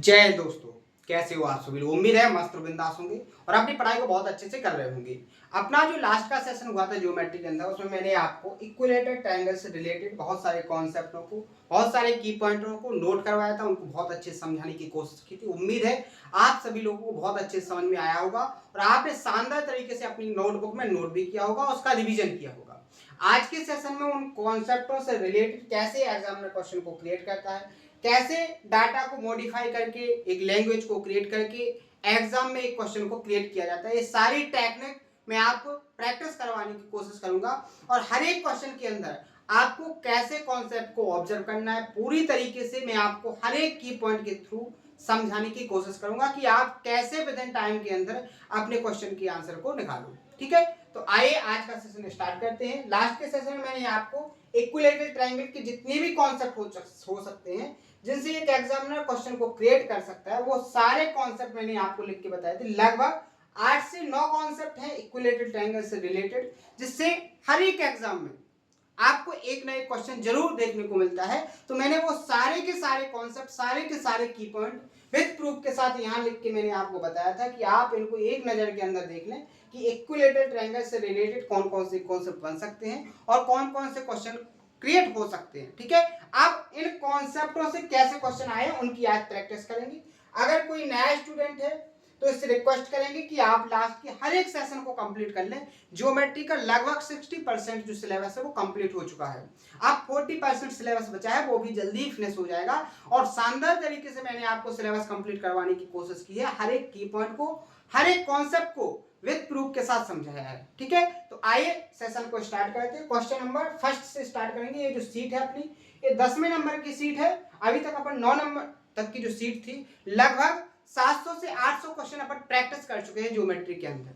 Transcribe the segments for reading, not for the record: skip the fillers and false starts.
जय दोस्तों, कैसे हो आप सभी लोग। उम्मीद है मस्त और बिंदास होंगे और अपनी पढ़ाई को बहुत अच्छे से कर रहे होंगे। अपना जो लास्ट का सेशन हुआ था ज्योमेट्री के अंदर, उसमें मैंने आपको इक्विलेटरल ट्रायंगल से रिलेटेड बहुत सारे कॉन्सेप्टों को, बहुत सारे की पॉइंटों को नोट करवाया था, उनको बहुत अच्छे से समझाने की कोशिश की थी। उम्मीद है आप सभी लोगों को बहुत अच्छे से समझ में आया होगा और आपने शानदार तरीके से अपनी नोटबुक में नोट भी किया होगा और उसका रिविजन किया होगा। आज के सेशन में उन कॉन्सेप्टों से रिलेटेड कैसे एग्जामिनर क्वेश्चन को क्रिएट करता है, कैसे डाटा को मॉडिफाई करके एक लैंग्वेज को क्रिएट करके एग्जाम में एक क्वेश्चन को क्रिएट किया जाता है, ये सारी टेक्निक मैं आपको प्रैक्टिस करवाने की कोशिश करूंगा। और हर एक क्वेश्चन के अंदर आपको कैसे कॉन्सेप्ट को ऑब्जर्व करना है, पूरी तरीके से मैं आपको हर एक की पॉइंट के थ्रू समझाने की कोशिश करूंगा कि आप कैसे विद इन टाइम के अंदर अपने क्वेश्चन के आंसर को निकालो। ठीक है, तो आइए आज का सेशन स्टार्ट करते हैं। लास्ट के सेशन में मैंने आपको इक्विलेटरल ट्रायंगल के जितने भी कॉन्सेप्ट हो सकते हैं जिनसे एक एग्जामिनर क्वेश्चन को क्रिएट कर सकता है, वो सारे कॉन्सेप्ट मैंने आपको लिख के बताए थे। लगभग 8 से 9 कॉन्सेप्ट हैं इक्विलेटरल ट्रायंगल से रिलेटेड, जिससे हर एक एग्जाम में आपको एक ना एक क्वेश्चन जरूर देखने को मिलता है। तो मैंने वो सारे के सारे कॉन्सेप्ट, सारे के सारे की पॉइंट विद प्रूफ के साथ यहाँ लिख के मैंने आपको बताया था कि आप इनको एक नजर के अंदर देख लें कि इक्विलेटरल ट्रायंगल से रिलेटेड कौन कौन से कॉन्सेप्ट बन सकते हैं और कौन कौन से क्वेश्चन क्रिएट हो सकते हैं। ठीक है, अब इन कॉन्सेप्टों से कैसे क्वेश्चन आए उनकी आज प्रैक्टिस करेंगे। अगर कोई नया स्टूडेंट है तो इससे रिक्वेस्ट करेंगे कि आप लास्ट के हर एक सेशन को कंप्लीट कर लें। ज्योमेट्री का लगभग 60% जो सिलेबस है वो कंप्लीट हो चुका है। अब 40% सिलेबस बचा है, वो भी जल्दी ही फिनिश हो जाएगा और शानदार तरीके से मैंने आपको सिलेबस कंप्लीट करवाने की कोशिश की है। हर एक की पॉइंट को, हर एक कॉन्सेप्ट को विद प्रूफ के साथ समझाया है। ठीक है, तो आइए सेशन को स्टार्ट करते हैं। क्वेश्चन नंबर फर्स्ट से स्टार्ट करेंगे। ये जो सीट है अपनी, ये 10वें नंबर की सीट है। अभी तक अपन 9 नंबर तक की जो सीट थी, लगभग 700 से 800 क्वेश्चन अपन प्रैक्टिस कर चुके हैं ज्योमेट्री के अंदर।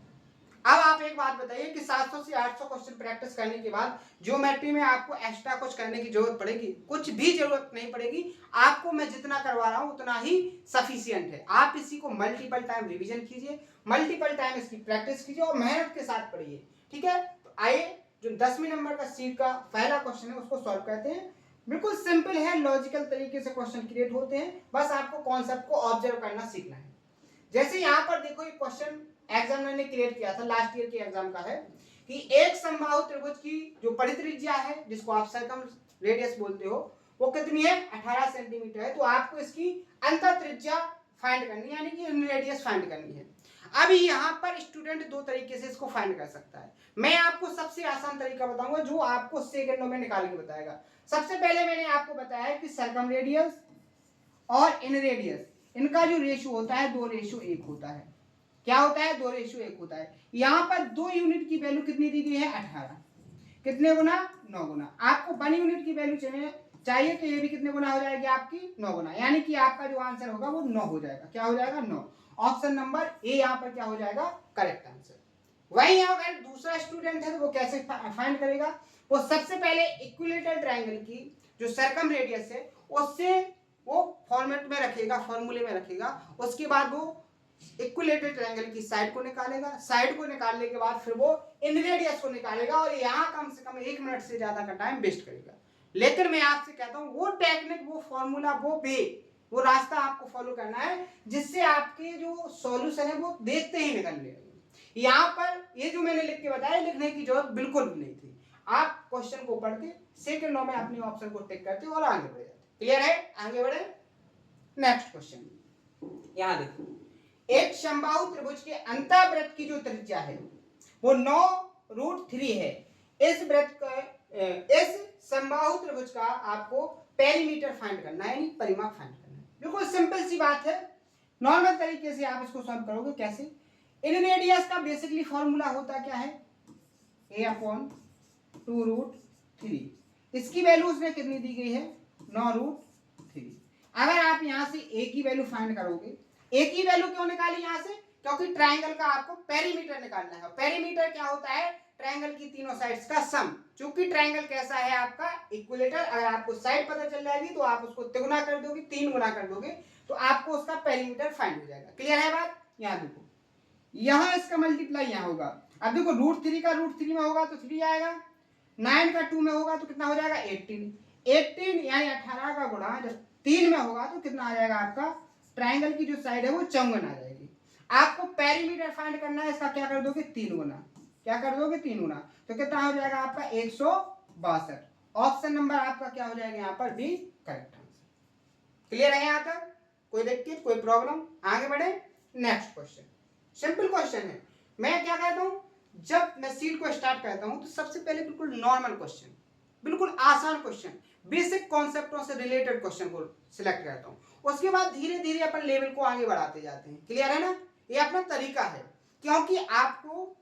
अब आप एक बात बताइए कि 700 से 800 क्वेश्चन प्रैक्टिस करने के बाद ज्योमेट्री में आपको एक्स्ट्रा कुछ करने की जरूरत पड़ेगी? कुछ भी जरूरत नहीं पड़ेगी। आपको मैं जितना करवा रहा हूं उतना ही सफिशिएंट है। आप इसी को मल्टीपल टाइम रिवीजन कीजिए, मल्टीपल टाइम इसकी प्रैक्टिस कीजिए और मेहनत के साथ पढ़िए। ठीक है, तो आइए जो 10वीं नंबर का सीट का पहला क्वेश्चन है उसको सॉल्व करते हैं। बिल्कुल सिंपल है, लॉजिकल तरीके से क्वेश्चन क्रिएट होते हैं, बस आपको कॉन्सेप्ट को ऑब्जर्व करना सीखना है। जैसे यहाँ पर देखो, ये क्वेश्चन एग्जामिनर ने क्रिएट किया था, लास्ट ईयर के एग्जाम का है, कि एक समबाहु त्रिभुज की जो परित्रिज्या है, जिसको आप सर्कम रेडियस बोलते हो, वो कितनी है? 18 सेंटीमीटर है। तो आपको इसकी अंतर त्रिज्या फाइंड करनी है, यानी कि रेडियस फाइंड करनी है। अब यहाँ पर स्टूडेंट दो तरीके से इसको फाइंड कर सकता है। मैं आपको सबसे आसान तरीका बताऊंगा जो आपको सेकंडों में निकाल के बताएगा। सबसे पहले मैंने आपको बताया कि सर्कम रेडियस और इन रेडियस, इनका जो रेशियो होता है 2:1 होता है। क्या होता है? 2:1 होता है। यहाँ पर 2 यूनिट की वैल्यू कितनी दी गई है? 18। कितने गुना? 9 गुना। आपको 1 यूनिट की वैल्यू चाहिए तो ये भी कितने गुना हो जाएगी? आपकी 9 गुना। यानी कि आपका जो आंसर होगा वो 9 हो जाएगा। क्या हो जाएगा? 9। ऑप्शन नंबर ए यहाँ पर क्या हो जाएगा? Correct answer. वही अगर दूसरा स्टूडेंट है तो वो कैसे फाइंड करेगा? वो सबसे पहले इक्विलेटरल ट्रायंगल की जो सर्कम रेडियस है उससे वो फॉर्मेट में रखेगा, फॉर्मूले में रखेगा। उसके बाद वो इक्विलेटरल ट्रायंगल की साइड को निकालेगा। साइड को निकालने के बाद फिर वो इन रेडियस को निकालेगा और यहाँ कम से कम 1 मिनट से ज्यादा का टाइम वेस्ट करेगा। लेकिन मैं आपसे कहता हूँ वो टेक्निक, वो फॉर्मूला, वो रास्ता आपको फॉलो करना है जिससे आपके जो सॉल्यूशन है वो देखते ही निकल लेगा। यहाँ पर ये जो मैंने लिख के बताया, लिखने की जरूरत बिल्कुल भी नहीं थी। आप क्वेश्चन को पढ़ के सेकंडों में अपने ऑप्शन को टिक करते और आगे बढ़ जाते। क्लियर है? आगे बढ़े। नेक्स्ट क्वेश्चन यहाँ देखो, एक समबाहु त्रिभुज के अंतःवृत्त की जो त्रिज्या है वो 9√3 है। इस वृत्त का, इस समबाहु त्रिभुज का आपको पेरीमीटर फाइंड करना है, यानी परिमाप फाइंड करना है। बिल्कुल सिंपल सी बात है, नॉर्मल तरीके से आप इसको सॉल्व करोगे। कैसे? इन रेडियस का बेसिकली फॉर्मूला होता क्या है? a/2√3। इसकी वैल्यू उसमें कितनी दी गई है? 9√3। अगर आप यहां से a की वैल्यू फाइंड करोगे, a की वैल्यू क्यों निकाली यहां से? क्योंकि ट्रायंगल का आपको पेरीमीटर निकालना है। पेरीमीटर क्या होता है? ट्रायंगल की तीनों साइड्स का सम। चूंकि ट्रायंगल कैसा है आपका? इक्विलेटर। अगर आपको साइड पता चल जाएगी तो आप उसको तिगुना कर दोगे, 3 गुना कर दोगे, तो आपको उसका पेरीमीटर फाइंड हो जाएगा। क्लियर है बात? यहां देखो, यहां इसका मल्टीप्लाई यहां होगा। अब देखो, √3 का √3 में होगा तो 3 आएगा, 9 का 2 में होगा तो कितना हो जाएगा? 18 यानी 18 का गुणा जब 3 में होगा तो कितना आ जाएगा आपका? ट्राइंगल की जो साइड है वो चौगुन आ जाएगी। आपको पेरीमीटर फाइंड करना है, इसका क्या कर दोगे 3 गुना, क्या कर दोगे 3 गुना, तो कितना हो जाएगा आपका 162। ऑप्शन नंबर आपका क्या हो जाएगा यहाँ पर डी करेक्ट आंसर। क्लियर है यहाँ तक, कोई दिक्कत कोई प्रॉब्लम, आगे बढ़े। नेक्स्ट क्वेश्चन, सिंपल क्वेश्चन है। मैं क्या कहता हूँ, जब मैं सीट को स्टार्ट करता हूँ तो सबसे पहले बिल्कुल नॉर्मल क्वेश्चन, बिल्कुल आसान क्वेश्चन, बेसिक कॉन्सेप्टों से रिलेटेड क्वेश्चन को सिलेक्ट करता हूँ। उसके बाद धीरे धीरे अपन लेवल को आगे बढ़ाते जाते हैं। क्लियर है ना, ये अपना तरीका है, क्योंकि आपको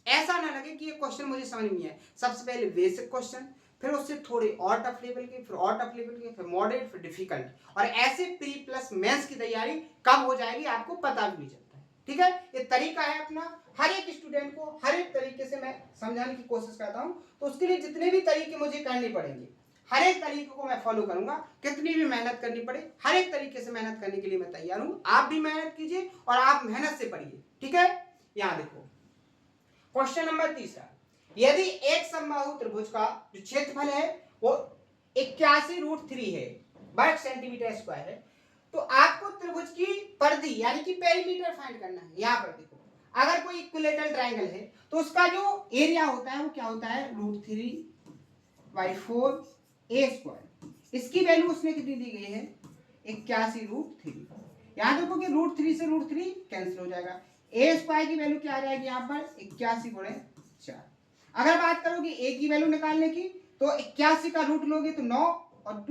ऐसा ना लगे कि ये क्वेश्चन मुझे समझ नहीं है। सबसे पहले बेसिक क्वेश्चन, फिर उससे थोड़े और टफ लेवल के, फिर और टफ लेवल के, फिर मॉडरेट, फिर डिफिकल्ट, और ऐसे प्री प्लस मेंस की तैयारी कब हो जाएगी आपको पता भी नहीं चलता है। ठीक है, ये तरीका है अपना, हर एक स्टूडेंट को हर एक तरीके से मैं समझाने की कोशिश करता हूँ। तो उसके लिए जितने भी तरीके मुझे करने पड़ेंगे, हर एक तरीके को मैं फॉलो करूंगा, कितनी भी मेहनत करनी पड़े, हर एक तरीके से मेहनत करने के लिए मैं तैयार हूँ। आप भी मेहनत कीजिए और आप मेहनत से पढ़िए। ठीक है, यहाँ देखो क्वेश्चन नंबर तीसरा, यदि एक समबाहु त्रिभुज का जो क्षेत्रफल है वो 81√3 है वर्ग सेंटीमीटर स्क्वायर है, तो आपको त्रिभुज की परिधि यानी कि पेरीमीटर फाइंड करना है। यहाँ पर देखो, अगर कोई इक्विलेटरल ट्रायंगल है तो उसका जो एरिया होता है वो क्या होता है √3/4 इसकी वैल्यू उसमें कितनी दी गई है 81√3। यहाँ देखो कि √3 से √3 कैंसिल हो जाएगा, ए स्क्वायर की वैल्यू क्या आ जाएगी यहाँ पर 81/4। अगर बात करोगे ए की वैल्यू निकालने की तो 81 का रूट लोगे तो 9 और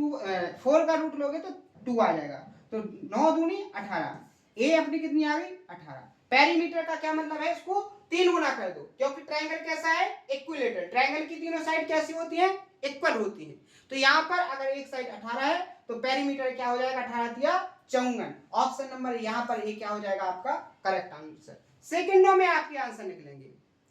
4 का रूट लोगे तो 2 आ जाएगा, तो 9 दूनी 18, ए अपनी कितनी आ गई 18। पेरीमीटर का क्या मतलब है, इसको 3 गुना कर दो, क्योंकि ट्रायंगल कैसा है इक्विलेटरल, ट्रायंगल की तीनों साइड कैसी होती है इक्वल होती है। तो यहाँ पर अगर एक साइड 18 है तो पेरीमीटर क्या हो जाएगा 18 दिया 54। ऑप्शन नंबर यहाँ पर ए क्या हो जाएगा आपका करेक्ट आंसर। सेकंडों में आपके आंसर निकलेंगे,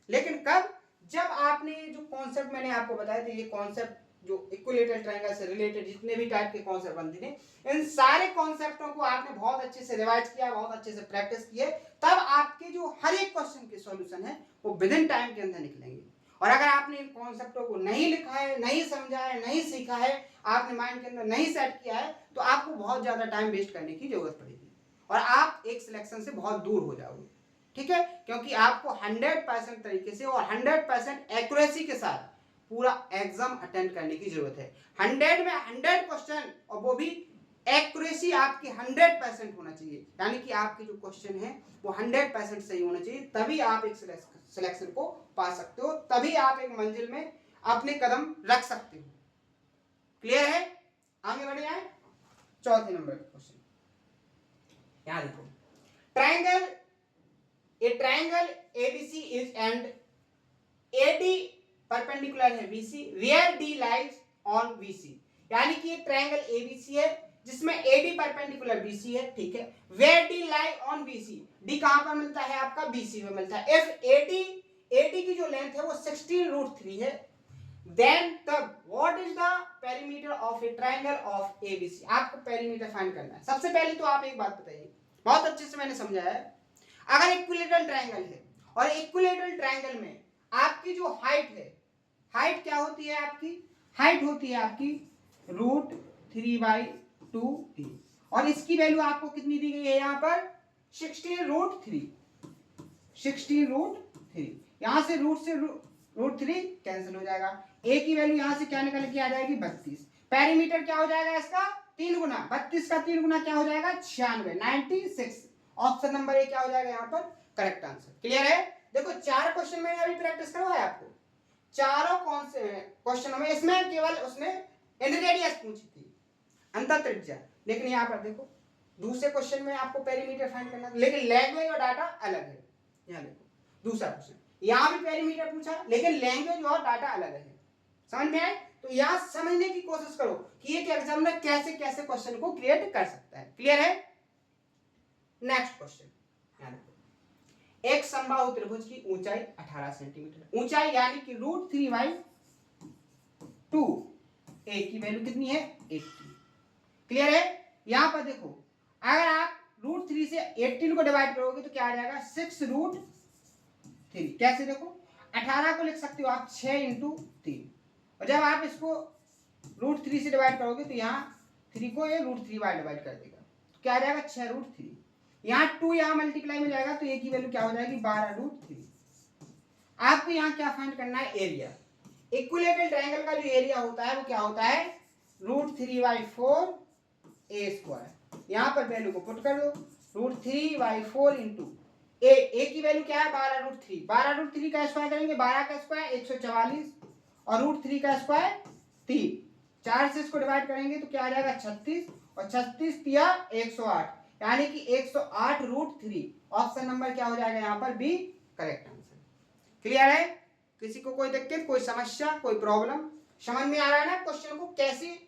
लेकिन कब, जब आपने जो कॉन्सेप्ट मैंने आपको बताया था, ये कॉन्सेप्ट जो इक्विलेटरल ट्रायंगल से रिलेटेड जितने भी टाइप के कॉन्सेप्ट बनते हैं, इन सारे कॉन्सेप्टों को आपने बहुत अच्छे से रिवाइज किया, बहुत अच्छे से प्रैक्टिस की है, तब आपके जो हर एक क्वेश्चन के सॉल्यूशन है वो विद इन टाइम के अंदर निकलेंगे। और अगर आपने इन कॉन्सेप्टों को नहीं लिखा है, नहीं समझा है, नहीं सीखा है, आपने माइंड के अंदर नहीं सेट किया है, तो आपको बहुत ज्यादा टाइम वेस्ट करने की जरूरत पड़ेगी और आप एक सिलेक्शन से बहुत दूर हो जाओगे। ठीक है, क्योंकि आपको 100% तरीके से और 100% एक्यूरेसी के साथ पूरा एग्जाम अटेंड करने की जरूरत है। 100 में 100 क्वेश्चन, और वो भी एक्यूरेसी आपकी 100% होना चाहिए, यानी कि आपके जो क्वेश्चन है वो 100% सही होना चाहिए, तभी आप एक सिलेक्शन को पा सकते हो, तभी आप एक मंजिल में अपने कदम रख सकते हो। क्लियर है, आगे बढ़े आए चौथे नंबर क्वेश्चन। यहां देखो, triangle A triangle ABC is and AD perpendicular है BC where D lies on BC, यानी कि एक ट्रायंगल ABC है जिसमें AD परपेंडिकुलर BC है। ठीक है, where D lie on BC, D कहां पर मिलता है आपका BC में मिलता है। if AD की जो लेंथ है वो 16√3 है, then तब what is the perimeter of a triangle of ABC, आपको पेरीमीटर फाइंड करना है। सबसे पहले तो आप एक बात बताइए, बहुत अच्छे से मैंने समझाया है, अगर इक्विलेटरल ट्रायंगल है और इक्विलेटरल ट्रायंगल में आपकी जो हाइट है, हाइट क्या होती है आपकी, हाइट होती है आपकी √3/2 और इसकी वैल्यू आपको कितनी दी गई है यहाँ पर 16√3। यहां से √3 कैंसिल हो जाएगा, ए की वैल्यू यहां से क्या निकल के आ जाएगी 32। पेरीमीटर क्या हो जाएगा इसका 3 गुना, 32 का 3 गुना क्या हो जाएगा 96। ऑप्शन नंबर ए क्या हो जाएगा यहाँ पर करेक्ट आंसर। क्लियर है, देखो 4 क्वेश्चन मैंने अभी प्रैक्टिस करवाया आपको, चारों कौन से क्वेश्चनों में इसमें केवल उसने रेडियस पूछी थी, अंतर त्रिज्या, लेकिन यहाँ पर देखो दूसरे क्वेश्चन में आपको पेरीमीटर फाइंड करना, लेकिन लैंग्वेज और डाटा अलग है। यहाँ देखो दूसरा क्वेश्चन, यहाँ भी पेरीमीटर पूछा लेकिन लैंग्वेज और डाटा अलग है। समझ में आए, तो यहाँ समझने की कोशिश करो कि एक एग्जामिनर कैसे कैसे क्वेश्चन को क्रिएट कर सकता है। क्लियर है, नेक्स्ट क्वेश्चन, एक समबाहु त्रिभुज की ऊंचाई 18 सेंटीमीटर, ऊंचाई यानी कि √3/2, ए की वैल्यू कितनी है 80। क्लियर है, यहां पर देखो अगर आप √3 से 18 को डिवाइड करोगे तो क्या आ जाएगा 6√3। कैसे देखो 18 को लिख सकते हो आप 6 × 3, और जब आप इसको √3 से डिवाइड करोगे तो यहाँ 3 को ये √3 बाय डिवाइड कर देगा, क्या आ जाएगा 6√3। यहाँ 2 यहाँ मल्टीप्लाई में जाएगा तो ए की वैल्यू क्या हो जाएगी 12√3। आपको यहाँ क्या फाइंड करना है एरिया। इक्विलेटरल ट्रायंगल का जो एरिया होता है वो क्या होता है √3/4 ए स्क्वायर। यहाँ पर वैल्यू को पुट कर दो √3/4 इंटू ए की वैल्यू क्या है 12√3। 12√3 का स्क्वायर करेंगे 12 का स्क्वायर 144 और √3 का स्क्वायर 3। 4 से इसको डिवाइड करेंगे तो क्या आ जाएगा 36 और 36 तिया 108 यानी कि 108√3। ऑप्शन नंबर क्या हो जाएगा यहाँ पर बी करेक्ट आंसर। क्लियर है? किसी को कोई दिक्कत कोई समस्या कोई प्रॉब्लम समझ में आ रहा है ना क्वेश्चन को कैसे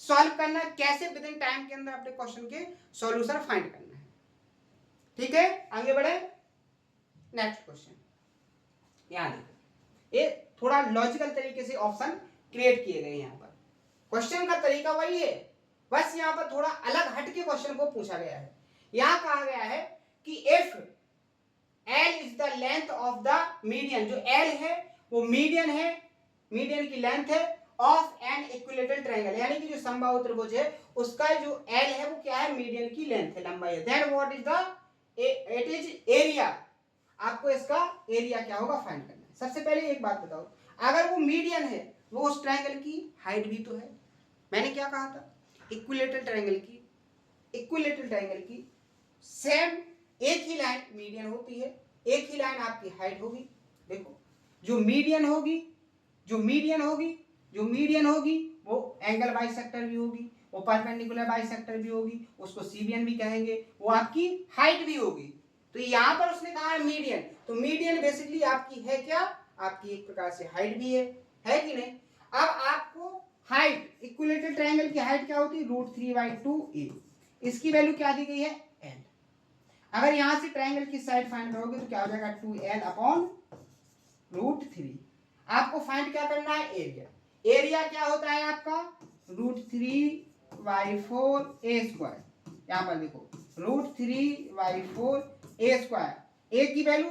सॉल्व करना है, कैसे विद इन टाइम के अंदर अपने क्वेश्चन के सॉल्यूशन फाइंड करना है। ठीक है आगे बढ़े नेक्स्ट क्वेश्चन। यहां देखो ये थोड़ा लॉजिकल तरीके से ऑप्शन क्रिएट किए गए यहाँ पर। क्वेश्चन का तरीका वही है बस यहाँ पर थोड़ा अलग हटके क्वेश्चन को पूछा गया है। यहाँ कहा गया है कि if L is the length of the median, जो L है वो मीडियन है, मीडियन की लेंथ है ऑफ एन इक्विलेटरल ट्रायंगल, यानी कि जो समबाहु त्रिभुज है उसका जो L है वो क्या है मीडियन की लेंथ है, लंबाई है। Then what is the it is area. आपको इसका एरिया क्या होगा फाइंड करना है। सबसे पहले एक बात बताओ, अगर वो मीडियन है वो उस ट्रायंगल की हाइट भी तो है। मैंने क्या कहा था इक्विलेटरल ट्रायंगल की सेम एक ही लाइन मीडियन होती है, एक ही लाइन आपकी हाइट होगी। देखो जो मीडियन होगी वो एंगल बाइसेक्टर भी होगी, वो परपेंडिकुलर बाइसेक्टर भी होगी, उसको सीबीएन भी कहेंगे, वो आपकी हाइट भी होगी। तो यहाँ पर उसने कहा है मीडियन, तो मीडियन बेसिकली आपकी है क्या, आपकी एक प्रकार से हाइट भी है कि नहीं। अब आपको हाइट इक्विलेटरल ट्रायंगल की हाइट क्या होती है √3/2a, इसकी वैल्यू क्या दी गई है l। अगर यहां से ट्रायंगल की साइड फाइंड करोगे तो क्या हो जाएगा 2l/√3। आपको फाइंड क्या करना है एरिया। एरिया क्या होता है आपका √3/4a²। यहां पर देखो √3/4a², a की वैल्यू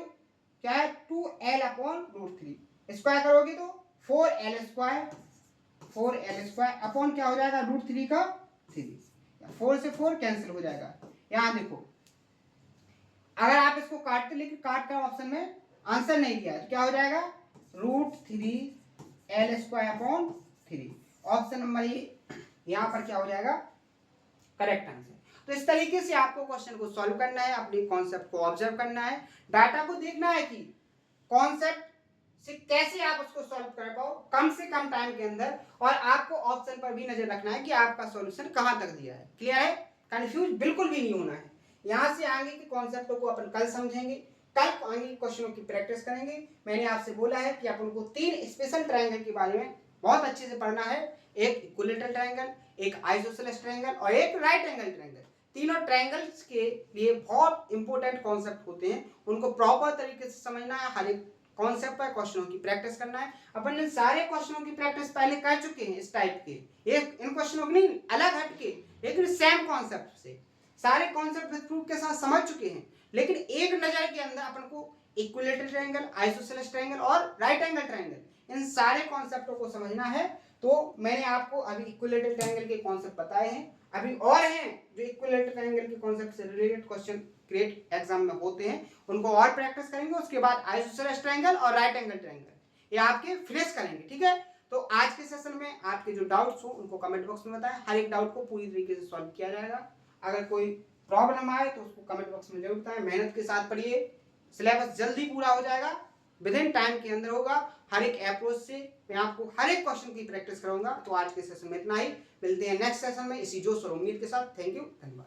क्या है 2l/√3, स्क्वायर करोगे तो 4l² अपॉन क्या हो जाएगा √3 का 3, 4 से 4 कैंसिल हो जाएगा। यहां देखो अगर आप इसको काटते लेकिन काट कर ऑप्शन में आंसर नहीं दिया तो क्या हो जाएगा √3l²/3। ऑप्शन नंबर ए यहां पर क्या हो जाएगा करेक्ट आंसर। तो इस तरीके से आपको क्वेश्चन को सॉल्व करना है, अपने कॉन्सेप्ट को ऑब्जर्व करना है, डाटा को देखना है कि कॉन्सेप्ट से कैसे आप उसको सॉल्व कर पाओ कम से कम टाइम के अंदर, और आपको ऑप्शन पर भी नजर रखना है कि आपका सॉल्यूशन कहां तक दिया है। क्लियर है? कंफ्यूज बिल्कुल भी नहीं होना है। यहां से आगे के कॉन्सेप्टों को अपन कल समझेंगे, कल आगे क्वेश्चनों की प्रैक्टिस करेंगे। मैंने आपसे बोला है कि अपन को 3 स्पेशल ट्रायंगल के बारे में बहुत अच्छे से पढ़ना है, एक इक्विलेटरल ट्रायंगल, एक आइसोसेलेस ट्रायंगल और एक राइट एंगल ट्रायंगल। तीनों ट्रायंगल्स के लिए बहुत इंपॉर्टेंट कॉन्सेप्ट होते हैं, उनको प्रॉपर तरीके से समझना है, हर एक कॉन्सेप्ट पर क्वेश्चनों की प्रैक्टिस करना है। अपन ने सारे क्वेश्चनों की प्रैक्टिस पहले कर चुके हैं इस टाइप के, एक इन क्वेश्चनों की नहीं अलग हट के लेकिन सेम कॉन्सेप्ट से सारे कॉन्सेप्ट विद प्रूफ के साथ समझ चुके हैं। लेकिन एक नजर के अंदर अपन को इक्विलेटरल ट्रायंगल, आइसोसेलेस ट्रायंगल और राइट एंगल ट्रायंगल इन सारे कॉन्सेप्टों को समझना है। तो मैंने आपको अभी इक्विलेटरल ट्रायंगल के कॉन्सेप्ट बताए हैं, अभी और हैं जो इक्विलेटरल ट्रायंगल के कॉन्सेप्ट से रिलेटेड क्वेश्चन क्रिएट एग्जाम में होते हैं, उनको और प्रैक्टिस करेंगे। उसके बाद आइसोसेलेस ट्रायंगल और राइट एंगल ट्रायंगल ये आपके फिनिश करेंगे। ठीक है, तो आज के सेशन में आपके जो डाउट्स हो उनको कमेंट बॉक्स में बताएं, हर एक डाउट को पूरी तरीके से सॉल्व किया जाएगा। अगर कोई प्रॉब्लम आए तो उसको कमेंट बॉक्स में जरूर बताएं। मेहनत के साथ पढ़िए, सिलेबस जल्दी पूरा हो जाएगा, विद इन टाइम के अंदर होगा। हर एक अप्रोच से मैं आपको हर एक क्वेश्चन की प्रैक्टिस कराऊंगा। तो आज के सेशन में इतना ही, मिलते हैं नेक्स्ट सेशन में इसी जोश और उम्मीद के साथ। थैंक यू, धन्यवाद।